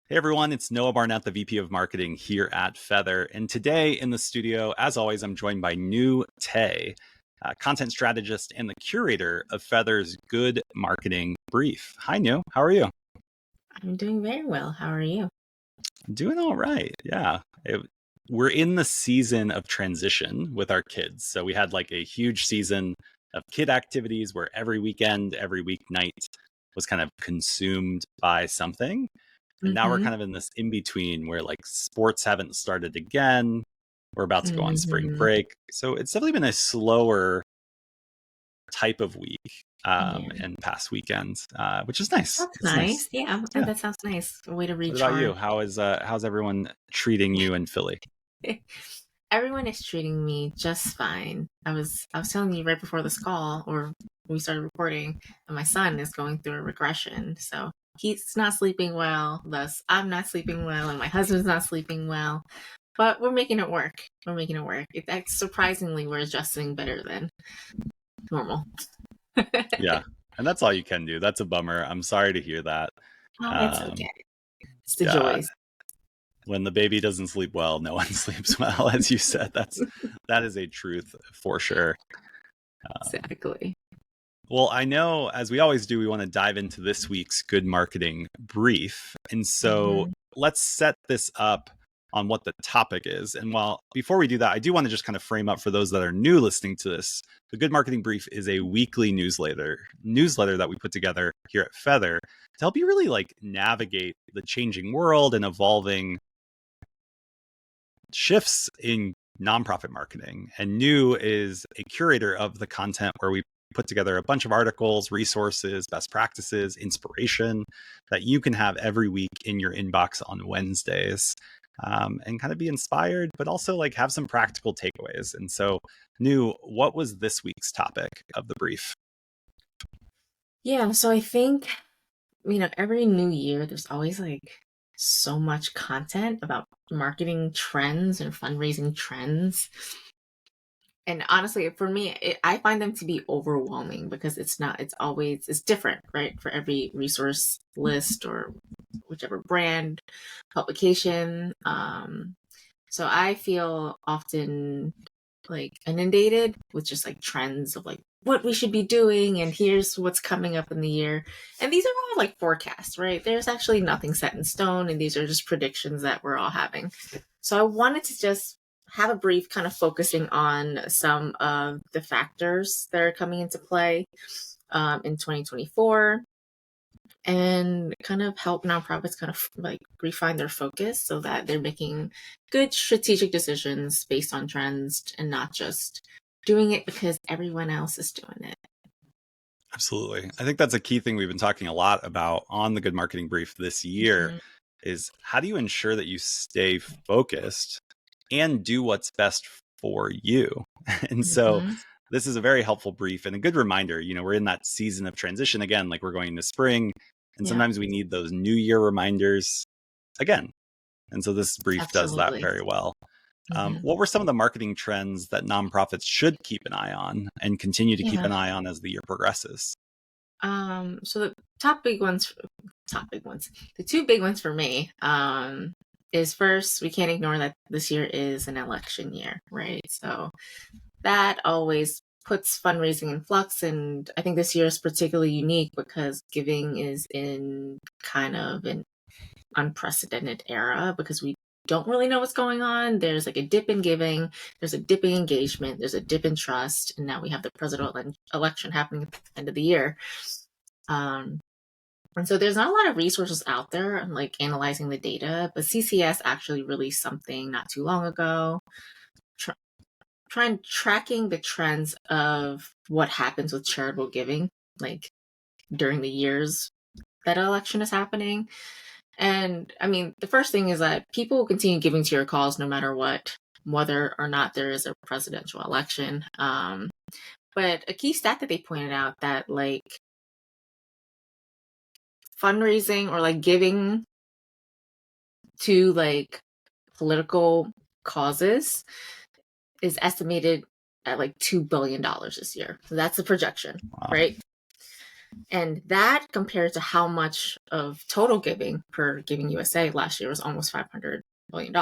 Hey everyone, it's Noah Barnett, the VP of Marketing here at Feathr. And today in the studio, as always, I'm joined by Nhu, content strategist and the curator of Feathr's Good Marketing Brief. Hi, Nhu. How are you? I'm doing very well. How are you? Doing all right. Yeah. We're in the season of transition with our kids. So we had like a huge season of kid activities where every weekend, every weeknight was kind of consumed by something. And now we're Mm-hmm. kind of in this in between where like sports haven't started again. We're about to go on spring Mm-hmm. break. So it's definitely been a slower type of week Yeah, and past weekends, which is nice. that's It's nice. nice. Yeah, Yeah. that sounds nice. A way to What about you? recharge. How's everyone treating you in Philly? Everyone is treating me just fine. I was telling you right before this call, or we started recording, that my son is going through a regression. So he's not sleeping well. Thus, I'm not sleeping well, and my husband's not sleeping well. But we're making it work. We're making it work. Surprisingly, we're adjusting better than normal. Yeah. And that's all you can do. That's a bummer. I'm sorry to hear that. Oh, it's Um, okay. It's the yeah. joys. When the baby doesn't sleep well, no one sleeps well, as you said. That is a truth for sure. Exactly. Well, I know, as we always do, we want to dive into this week's Good Marketing Brief. And so Hmm. let's set this up on what the topic is. And before we do that, I do want to just kind of frame up for those that are new listening to this. The Good Marketing Brief is a weekly newsletter that we put together here at Feathr to help you really like navigate the changing world and evolving shifts in nonprofit marketing. And Nhu is a curator of the content where we put together a bunch of articles, resources, best practices, inspiration that you can have every week in your inbox on Wednesdays, and kind of be inspired, but also like have some practical takeaways. And so, Nhu, what was this week's topic of the brief? Yeah, so I think, every new year, there's always like so much content about marketing trends and fundraising trends. And honestly, for me, I find them to be overwhelming because it's different, right? For every resource list or whichever brand, publication. So I feel often like inundated with just like trends of like what we should be doing and here's what's coming up in the year. And these are all like forecasts, right? There's actually nothing set in stone, and these are just predictions that we're all having. So I wanted to just have a brief kind of focusing on some of the factors that are coming into play in 2024, and kind of help nonprofits kind of like refine their focus so that they're making good strategic decisions based on trends and not just doing it because everyone else is doing it. Absolutely. I think that's a key thing we've been talking a lot about on the Good Marketing Brief this year Mm-hmm. is how do you ensure that you stay focused and do what's best for you? And so Mm-hmm. this is a very helpful brief and a good reminder. We're in that season of transition again, like we're going into spring, and Yeah, sometimes we need those new year reminders again. And so this brief does that absolutely. very well. Mm-hmm. What were some of the marketing trends that nonprofits should keep an eye on and continue to keep Yeah. an eye on as the year progresses? So the top big ones, the two big ones for me, is first, we can't ignore that this year is an election year, right? So that always puts fundraising in flux. And I think this year is particularly unique because giving is in kind of an unprecedented era because we don't really know what's going on. There's like a dip in giving, there's a dip in engagement, there's a dip in trust, and now we have the presidential election happening at the end of the year. Um, and so there's not a lot of resources out there on like analyzing the data, but CCS actually released something not too long ago, tracking the trends of what happens with charitable giving, like during the years that an election is happening. And I mean, the first thing is that people will continue giving to your cause no matter what, whether or not there is a presidential election. But a key stat that they pointed out that like fundraising or like giving to like political causes is estimated at like $2 billion this year. So that's the projection, Wow. right? And that compared to how much of total giving per Giving USA last year was almost $500 billion.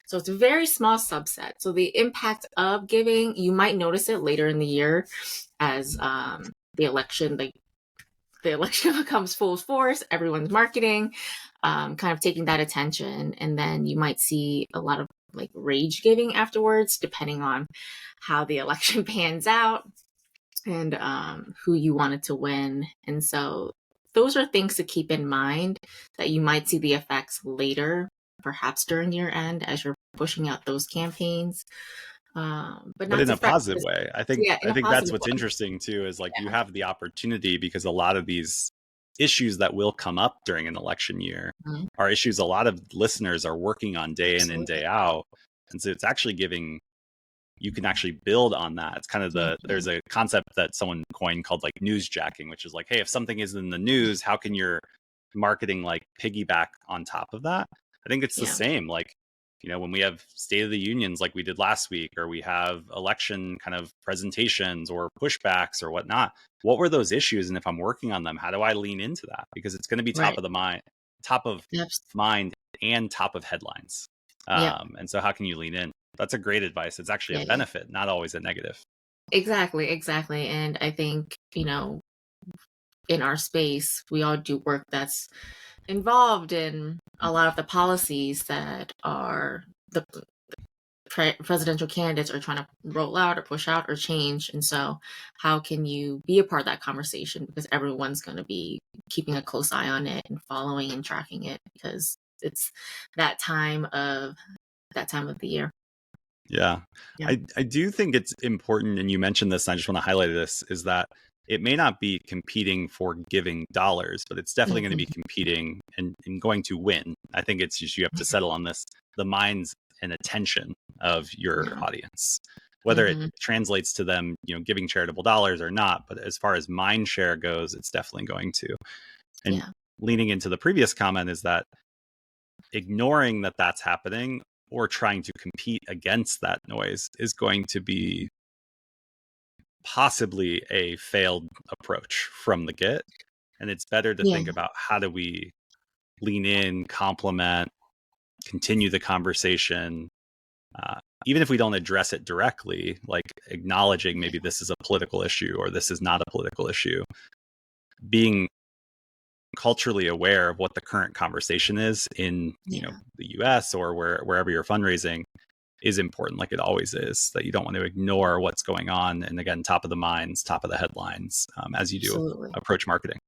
So it's a very small subset. So the impact of giving, you might notice it later in the year as the election, like the election becomes full force, everyone's marketing, kind of taking that attention. And then you might see a lot of like rage giving afterwards, depending on how the election pans out and who you wanted to win. And so those are things to keep in mind that you might see the effects later, perhaps during year end as you're pushing out those campaigns. But But not in to a fret. positive way. Yeah, in I a think that's positive what's way. interesting too, is like you Yeah. have the opportunity, because a lot of these issues that will come up during an election year Mhm. are issues a lot of listeners are working on day in and Absolutely. day out. And so it's actually giving, you can actually build on that. It's kind of there's a concept that someone coined called like newsjacking, which is like, hey, if something is in the news, how can your marketing like piggyback on top of that? I think it's the Yeah. same. Like, when we have State of the Unions like we did last week, or we have election kind of presentations or pushbacks or whatnot, what were those issues? And if I'm working on them, how do I lean into that? Because it's going to be Right. top of Yep. mind and top of headlines. Yep. And so how can you lean in? That's a great advice. It's actually a Yeah. Yeah. benefit, not always a negative. Exactly. Exactly. And I think, in our space, we all do work that's involved in a lot of the policies that are the presidential candidates are trying to roll out or push out or change. And so, how can you be a part of that conversation? Because everyone's going to be keeping a close eye on it and following and tracking it because it's that time of the year. Yeah. Yeah. I do think it's important, and you mentioned this, and I just want to highlight this, is that it may not be competing for giving dollars, but it's definitely going to be Mhm. competing and going to win. I think it's just, you have to settle on this, the minds and attention of your Yeah. audience, whether it Hmm. translates to them, giving charitable dollars or not. But as far as mind share goes, it's definitely going to. And Yeah. leaning into the previous comment is that ignoring that that's happening or trying to compete against that noise is going to be possibly a failed approach from the get. And it's better to Yeah. think about, how do we lean in, complement, continue the conversation, even if we don't address it directly, like acknowledging maybe this is a political issue or this is not a political issue, being culturally aware of what the current conversation is in Yeah. the US or wherever you're fundraising is important, like it always is, that you don't want to ignore what's going on, and again, top of the minds, top of the headlines, as you do Absolutely. approach marketing.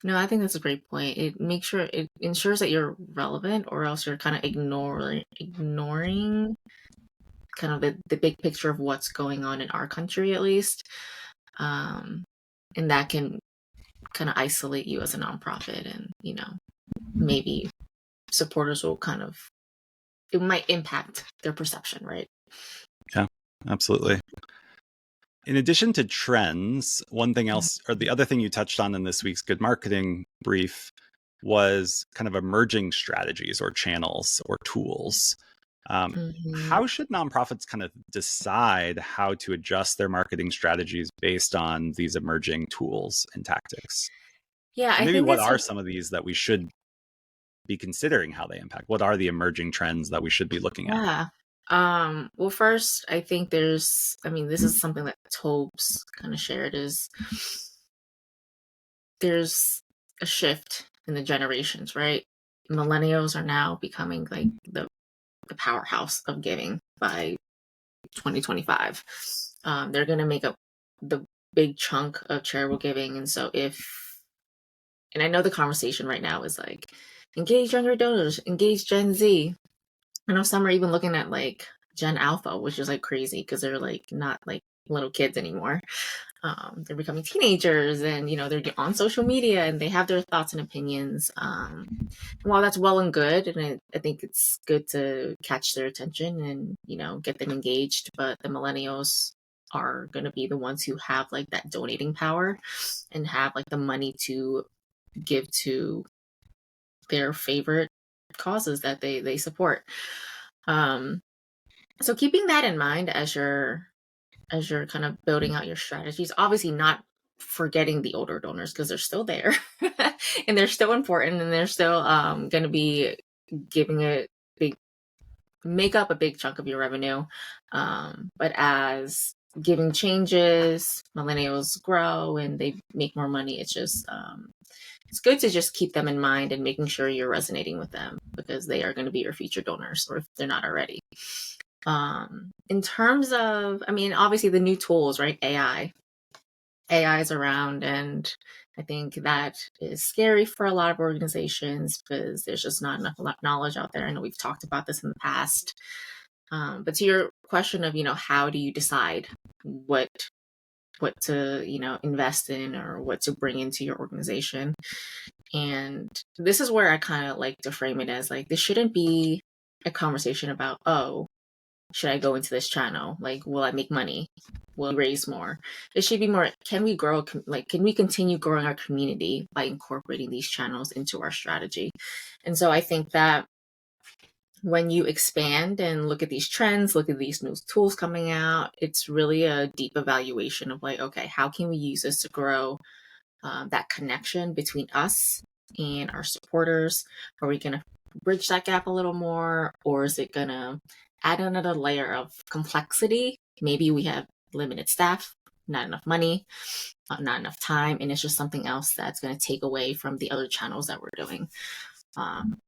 No, I think that's a great point. It ensures that you're relevant, or else you're kind of ignoring kind of the big picture of what's going on in our country, at least. Um, and that can kind of isolate you as a nonprofit, and maybe supporters will it might impact their perception, right? Yeah, absolutely. In addition to trends, one thing else, or the other thing you touched on in this week's Good Marketing brief, was kind of emerging strategies or channels or tools. Hmm. How should nonprofits kind of decide how to adjust their marketing strategies based on these emerging tools and tactics? Yeah, And I maybe think what it's are some of these that we should be considering how they impact? What are the emerging trends that we should be looking at? yeah. Well, first, I think this is something that Tobes kind of shared, is there's a shift in the generations, right? Millennials are now becoming like the powerhouse of giving by 2025. They're going to make up the big chunk of charitable giving. And so and I know the conversation right now is like, engage younger donors, engage Gen Z. I know some are even looking at like Gen Alpha, which is like crazy because they're like not like little kids anymore. They're becoming teenagers, and they're on social media and they have their thoughts and opinions. And while that's well and good, and I think it's good to catch their attention and get them engaged, but the millennials are going to be the ones who have like that donating power and have like the money to give to their favorite causes that they support. Um, so keeping that in mind as you're kind of building out your strategies, obviously not forgetting the older donors because they're still there. and they're still important, and they're still going to be giving a big make up a big chunk of your revenue. But as giving changes, millennials grow and they make more money. It's just it's good to just keep them in mind and making sure you're resonating with them, because they are going to be your future donors, or if they're not already. In terms of, I mean, obviously the new tools, right? AI is around, and I think that is scary for a lot of organizations because there's just not enough knowledge out there. I know we've talked about this in the past. But to your question of, how do you decide what to, invest in or what to bring into your organization? And this is where I kind of like to frame it as like, this shouldn't be a conversation about, oh, should I go into this channel? Like, will I make money? Will I raise more? It should be more, can we grow, can we continue growing our community by incorporating these channels into our strategy? And so I think that when you expand and look at these trends, look at these new tools coming out, it's really a deep evaluation of like, okay, how can we use this to grow that connection between us and our supporters? Are we going to bridge that gap a little more, or is it going to add another layer of complexity? Maybe we have limited staff, not enough money, not enough time, and it's just something else that's going to take away from the other channels that we're doing.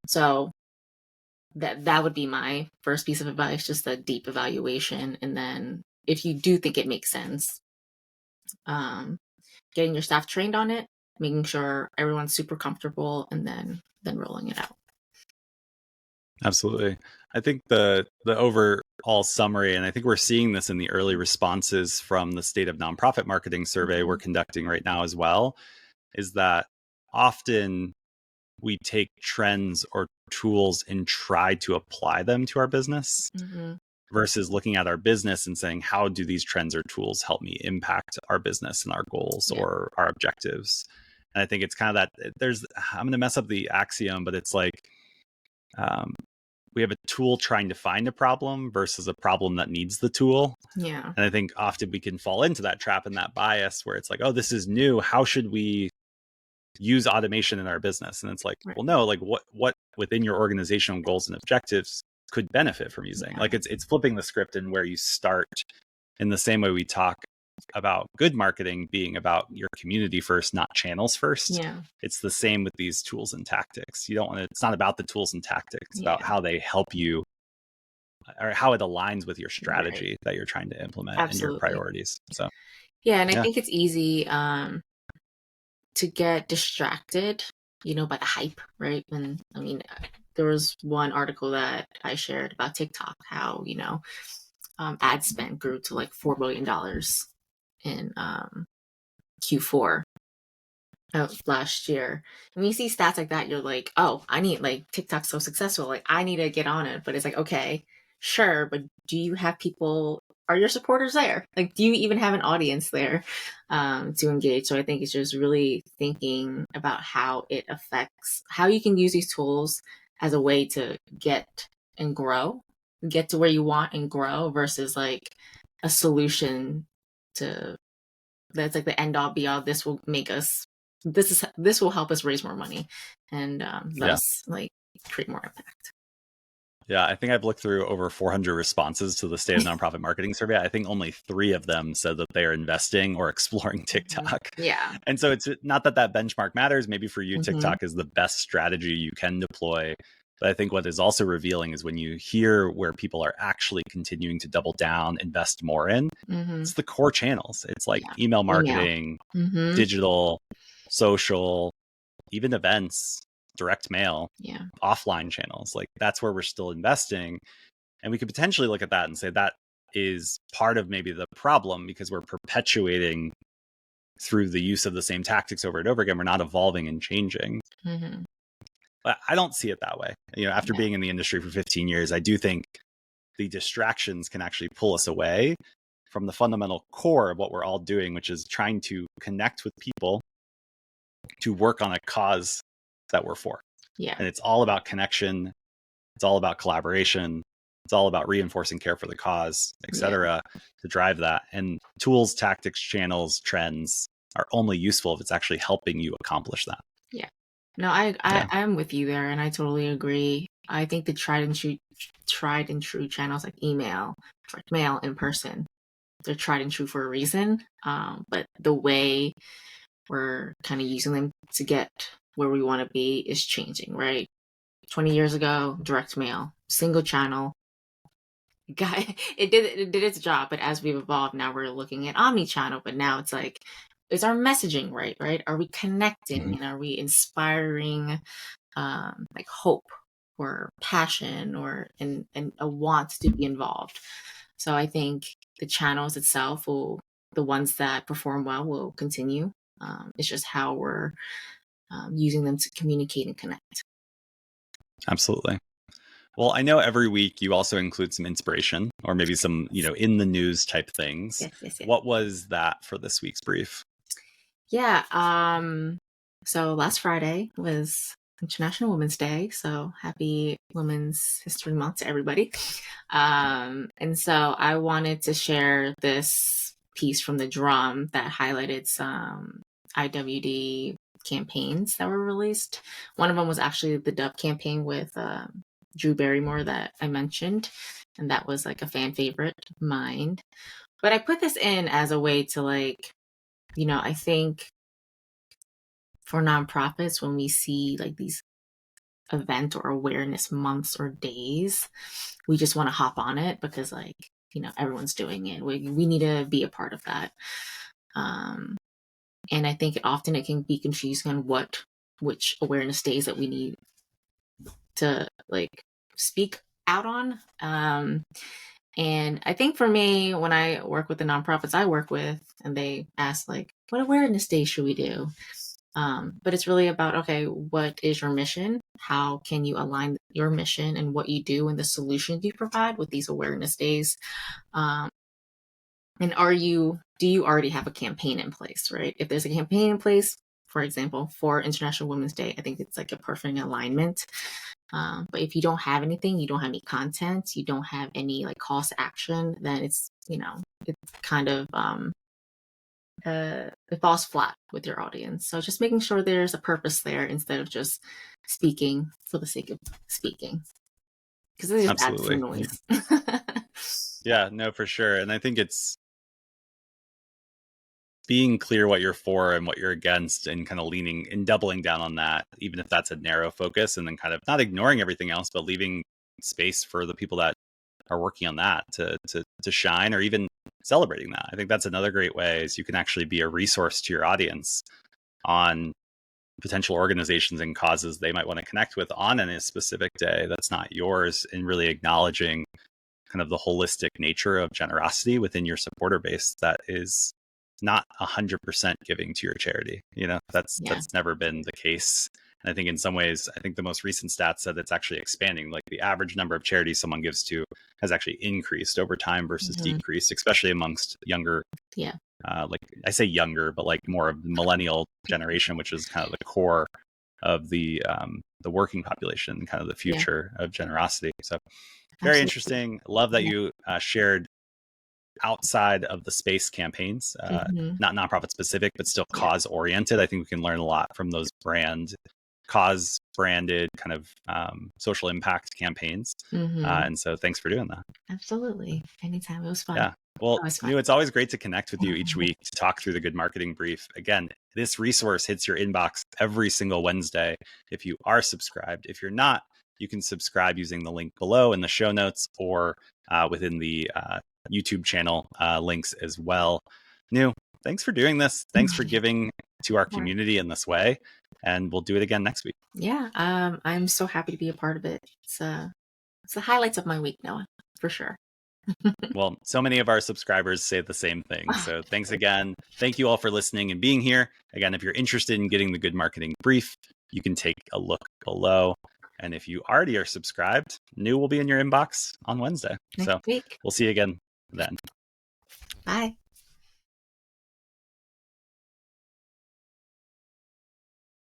So that would be my first piece of advice, just a deep evaluation. And then if you do think it makes sense, getting your staff trained on it, making sure everyone's super comfortable, and then rolling it out. Absolutely. I think the overall summary, and I think we're seeing this in the early responses from the State of Nonprofit Marketing survey we're conducting right now as well, is that often we take trends or tools and try to apply them to our business versus looking at our business and saying, how do these trends or tools help me impact our business and our goals or our objectives? And I think it's kind of that I'm going to mess up the axiom, but it's like, we have a tool trying to find a problem versus a problem that needs the tool. Yeah. And I think often we can fall into that trap and that bias where it's like, oh, this is new. How should we use automation in our business? And it's like, well, no, like what within your organizational goals and objectives could benefit from using? Like it's flipping the script and where you start, in the same way we talk about good marketing being about your community first, not channels first. Yeah. It's the same with these tools and tactics. You don't want to, it's not about the tools and tactics. It's about how they help you, or how it aligns with your strategy that you're trying to implement and your priorities. So yeah, and I think it's easy to get distracted, by the hype, right? And I mean, there was one article that I shared about TikTok, how, ad spend grew to like $4 billion in Q4 of last year. And when you see stats like that, you're like, oh, I need, like, TikTok's so successful, like, I need to get on it. But it's like, okay, sure, but do you have people, are your supporters there? Like, do you even have an audience there to engage? So I think it's just really thinking about how it affects, how you can use these tools as a way to get and grow, get to where you want and grow, versus like a solution to that's like the end all be all. This will make us, this will help us raise more money and thus like create more impact. Yeah, I think I've looked through over 400 responses to the State of Nonprofit Marketing survey. I think only 3 of them said that they are investing or exploring TikTok. Yeah. And so it's not that benchmark matters. Maybe for you, TikTok is the best strategy you can deploy. But I think what is also revealing is when you hear where people are actually continuing to double down, invest more in, it's the core channels. It's like email marketing, digital, social, even events, direct mail, offline channels. Like that's where we're still investing. And we could potentially look at that and say that is part of maybe the problem, because we're perpetuating through the use of the same tactics over and over again. We're not evolving and changing. But I don't see it that way. After being in the industry for 15 years, I do think the distractions can actually pull us away from the fundamental core of what we're all doing, which is trying to connect with people to work on a cause that we're for. Yeah. And it's all about connection. It's all about collaboration. It's all about reinforcing care for the cause, et cetera, to drive that. And tools, tactics, channels, trends are only useful if it's actually helping you accomplish that. Yeah. No, I'm with you there, and I totally agree. I think the tried and true channels like email, direct mail, in person, they're tried and true for a reason. But the way we're kind of using them to get where we want to be is changing, right? 20 years ago, direct mail, single channel, guy, it did its job, but as we've evolved, now we're looking at omni-channel, but now it's like, is our messaging right? Are we connecting, and are we inspiring like hope or passion or and a want to be involved? So I think the channels itself will, the ones that perform well will continue. It's just how we're using them to communicate and connect. Absolutely. Well, I know every week you also include some inspiration or maybe some, in the news type things. Yes. What was that for this week's brief? Yeah. So last Friday was International Women's Day. So happy Women's History Month to everybody. And so I wanted to share this piece from the Drum that highlighted some IWD campaigns that were released. One of them was actually the Dove campaign with Drew Barrymore that I mentioned. And that was like a fan favorite of mine. But I put this in as a way to I think for nonprofits, when we see like these event or awareness months or days, we just want to hop on it because everyone's doing it. We need to be a part of that. And I think often it can be confusing on which awareness days that we need to speak out on. And I think for me, when I work with the nonprofits I work with, and they ask what awareness day should we do? But it's really about, okay, what is your mission? How can you align your mission and what you do and the solutions you provide with these awareness days? And do you already have a campaign in place, right? If there's a campaign in place, for example, for International Women's Day, I think it's like a perfect alignment. But if you don't have anything, you don't have any content, you don't have any calls to action, then it's kind of it falls flat with your audience. So just making sure there's a purpose there instead of just speaking for the sake of speaking, because it just adds some noise. Yeah, no, for sure. And I think it's being clear what you're for and what you're against, and kind of leaning and doubling down on that, even if that's a narrow focus, and then kind of not ignoring everything else, but leaving space for the people that are working on that to shine, or even celebrating that. I think that's another great way, is you can actually be a resource to your audience on potential organizations and causes they might want to connect with on a specific day that's not yours, and really acknowledging kind of the holistic nature of generosity within your supporter base that is not 100% giving to your charity. That's never been the case. And I think in some ways, I think the most recent stats said it's actually expanding. Like the average number of charities someone gives to has actually increased over time versus decreased, especially amongst younger. Yeah. Like I say younger, but like more of the millennial generation, which is kind of the core of the working population, kind of the future of generosity. So very interesting. Love that you shared outside of the space campaigns, not nonprofit specific, but still cause oriented. I think we can learn a lot from those cause branded kind of social impact campaigns. And so thanks for doing that. Absolutely. Anytime. It was fun. Yeah. Well, Nhu, it's always great to connect with you each week to talk through the Good Marketing Brief. Again, this resource hits your inbox every single Wednesday if you are subscribed. If you're not, you can subscribe using the link below in the show notes, or within the YouTube channel links as well. Nhu, thanks for doing this. Thanks for giving to our community in this way. And we'll do it again next week. Yeah. I'm so happy to be a part of it. It's the highlights of my week, Noah, for sure. Well, so many of our subscribers say the same thing. So thanks again. Thank you all for listening and being here. Again, if you're interested in getting the Good Marketing Brief, you can take a look below. And if you already are subscribed, Nhu will be in your inbox on Wednesday. Next week. We'll see you again then. Bye.